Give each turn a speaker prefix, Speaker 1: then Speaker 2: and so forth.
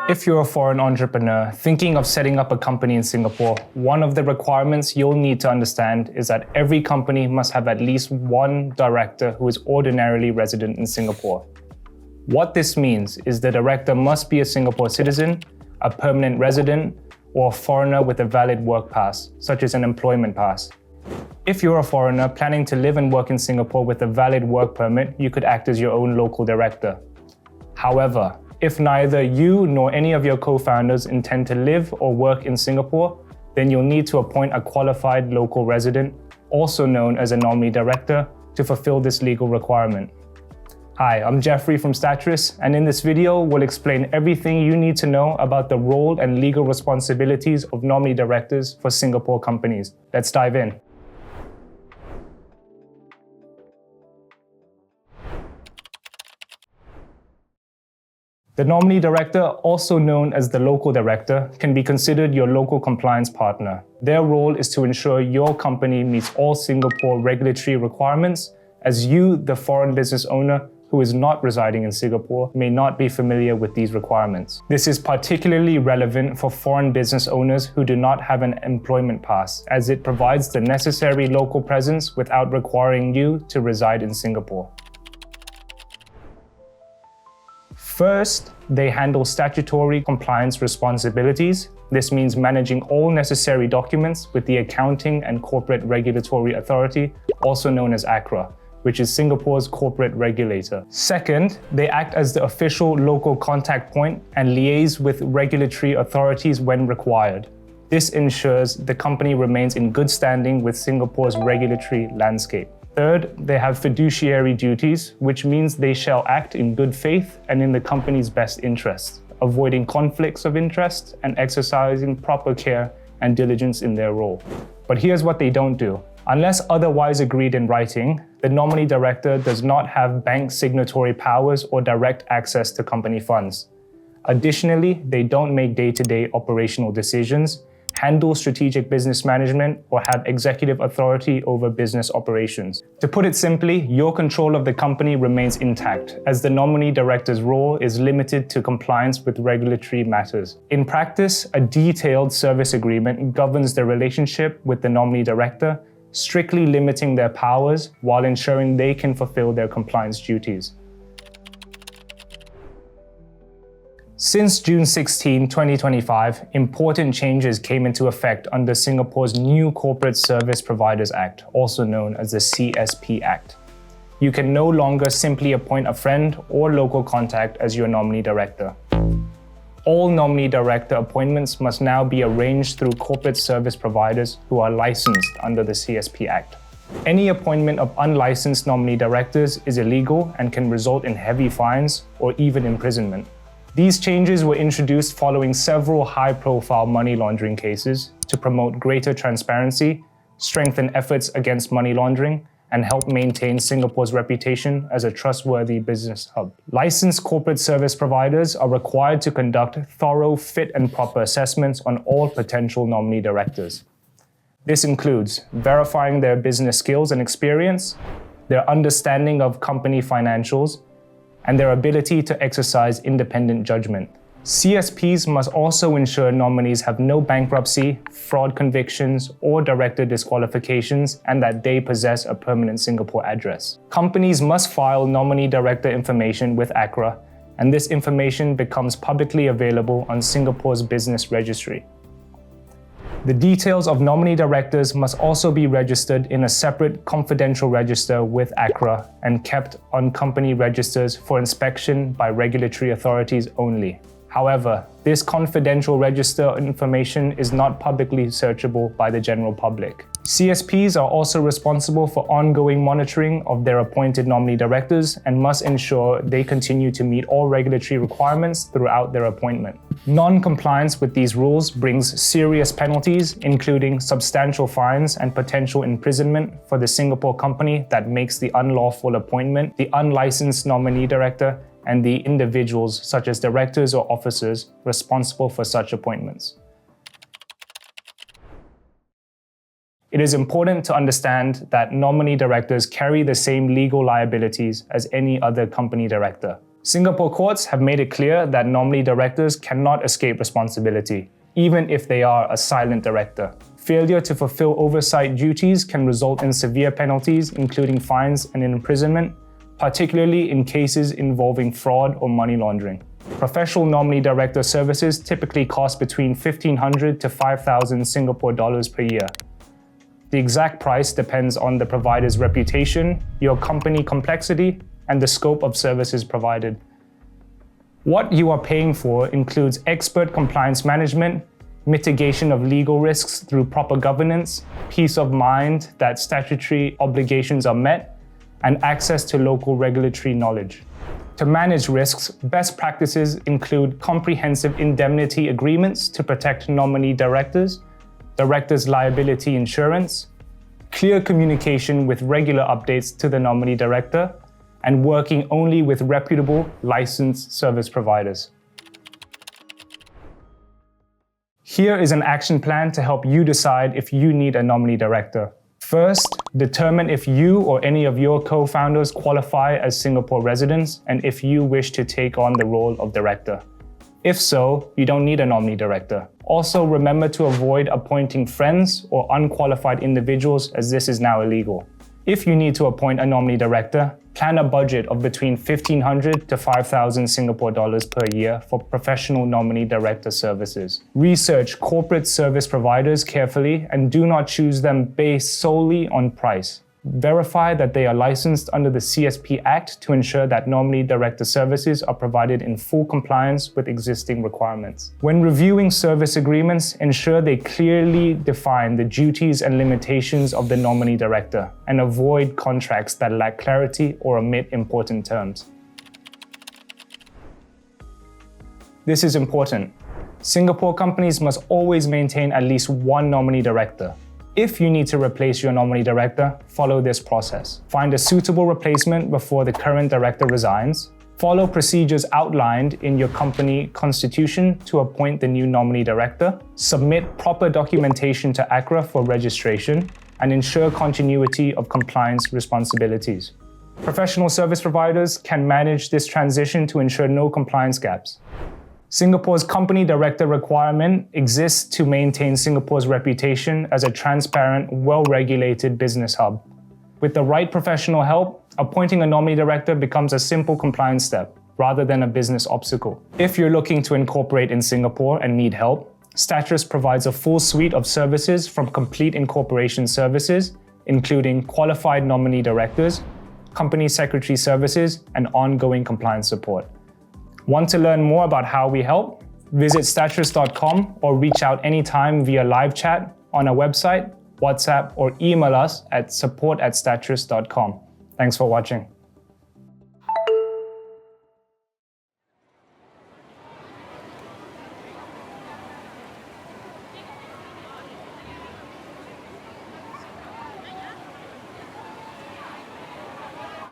Speaker 1: If you're a foreign entrepreneur thinking of setting up a company in Singapore, one of the requirements you'll need to understand is that every company must have at least one director who is ordinarily resident in Singapore. What this means is the director must be a Singapore citizen, a permanent resident, or a foreigner with a valid work pass, such as an employment pass. If you're a foreigner planning to live and work in Singapore with a valid work permit, you could act as your own local director. However, if neither you nor any of your co-founders intend to live or work in Singapore, then you'll need to appoint a qualified local resident, also known as a nominee director, to fulfill this legal requirement. Hi, I'm Jeffrey from Statrys, and in this video, we'll explain everything you need to know about the role and legal responsibilities of nominee directors for Singapore companies. Let's dive in. The nominee director, also known as the local director, can be considered your local compliance partner. Their role is to ensure your company meets all Singapore regulatory requirements, as you, the foreign business owner who is not residing in Singapore, may not be familiar with these requirements. This is particularly relevant for foreign business owners who do not have an employment pass, as it provides the necessary local presence without requiring you to reside in Singapore. First, they handle statutory compliance responsibilities. This means managing all necessary documents with the Accounting and Corporate Regulatory Authority, also known as ACRA, which is Singapore's corporate regulator. Second, they act as the official local contact point and liaise with regulatory authorities when required. This ensures the company remains in good standing with Singapore's regulatory landscape. Third, they have fiduciary duties, which means they shall act in good faith and in the company's best interests, avoiding conflicts of interest and exercising proper care and diligence in their role. But here's what they don't do. Unless otherwise agreed in writing, the nominee director does not have bank signatory powers or direct access to company funds. Additionally, they don't make day-to-day operational decisions, handle strategic business management, or have executive authority over business operations. To put it simply, your control of the company remains intact, as the nominee director's role is limited to compliance with regulatory matters. In practice, a detailed service agreement governs the relationship with the nominee director, strictly limiting their powers while ensuring they can fulfill their compliance duties. Since June 16, 2025, important changes came into effect under Singapore's new Corporate Service Providers Act, also known as the CSP Act. You can no longer simply appoint a friend or local contact as your nominee director. All nominee director appointments must now be arranged through corporate service providers who are licensed under the CSP Act. Any appointment of unlicensed nominee directors is illegal and can result in heavy fines or even imprisonment. These changes were introduced following several high-profile money laundering cases to promote greater transparency, strengthen efforts against money laundering, and help maintain Singapore's reputation as a trustworthy business hub. Licensed corporate service providers are required to conduct thorough fit and proper assessments on all potential nominee directors. This includes verifying their business skills and experience, their understanding of company financials, and their ability to exercise independent judgment. CSPs must also ensure nominees have no bankruptcy, fraud convictions, or director disqualifications, and that they possess a permanent Singapore address. Companies must file nominee director information with ACRA, and this information becomes publicly available on Singapore's business registry. The details of nominee directors must also be registered in a separate confidential register with ACRA and kept on company registers for inspection by regulatory authorities only. However, this confidential register information is not publicly searchable by the general public. CSPs are also responsible for ongoing monitoring of their appointed nominee directors and must ensure they continue to meet all regulatory requirements throughout their appointment. Non-compliance with these rules brings serious penalties, including substantial fines and potential imprisonment for the Singapore company that makes the unlawful appointment, the unlicensed nominee director, and the individuals, such as directors or officers, responsible for such appointments. It is important to understand that nominee directors carry the same legal liabilities as any other company director. Singapore courts have made it clear that nominee directors cannot escape responsibility, even if they are a silent director. Failure to fulfill oversight duties can result in severe penalties, including fines and imprisonment, particularly in cases involving fraud or money laundering. Professional nominee director services typically cost between 1,500 to 5,000 Singapore dollars per year. The exact price depends on the provider's reputation, your company complexity, and the scope of services provided. What you are paying for includes expert compliance management, mitigation of legal risks through proper governance, peace of mind that statutory obligations are met, and access to local regulatory knowledge. To manage risks, best practices include comprehensive indemnity agreements to protect nominee directors, directors' liability insurance, clear communication with regular updates to the nominee director, and working only with reputable, licensed service providers. Here is an action plan to help you decide if you need a nominee director. First, determine if you or any of your co-founders qualify as Singapore residents and if you wish to take on the role of director. If so, you don't need a nominee director. Also, remember to avoid appointing friends or unqualified individuals, as this is now illegal. If you need to appoint a nominee director, plan a budget of between 1,500 to 5,000 Singapore dollars per year for professional nominee director services. Research corporate service providers carefully and do not choose them based solely on price. Verify that they are licensed under the CSP Act to ensure that nominee director services are provided in full compliance with existing requirements. When reviewing service agreements, ensure they clearly define the duties and limitations of the nominee director and avoid contracts that lack clarity or omit important terms. This is important. Singapore companies must always maintain at least one nominee director. If you need to replace your nominee director, follow this process. Find a suitable replacement before the current director resigns. Follow procedures outlined in your company constitution to appoint the new nominee director. Submit proper documentation to ACRA for registration and ensure continuity of compliance responsibilities. Professional service providers can manage this transition to ensure no compliance gaps. Singapore's company director requirement exists to maintain Singapore's reputation as a transparent, well-regulated business hub. With the right professional help, appointing a nominee director becomes a simple compliance step, rather than a business obstacle. If you're looking to incorporate in Singapore and need help, Statrys provides a full suite of services from complete incorporation services, including qualified nominee directors, company secretary services, and ongoing compliance support. Want to learn more about how we help? Visit Statrys.com or reach out anytime via live chat on our website, WhatsApp, or email us at support@statrys.com. Thanks for watching.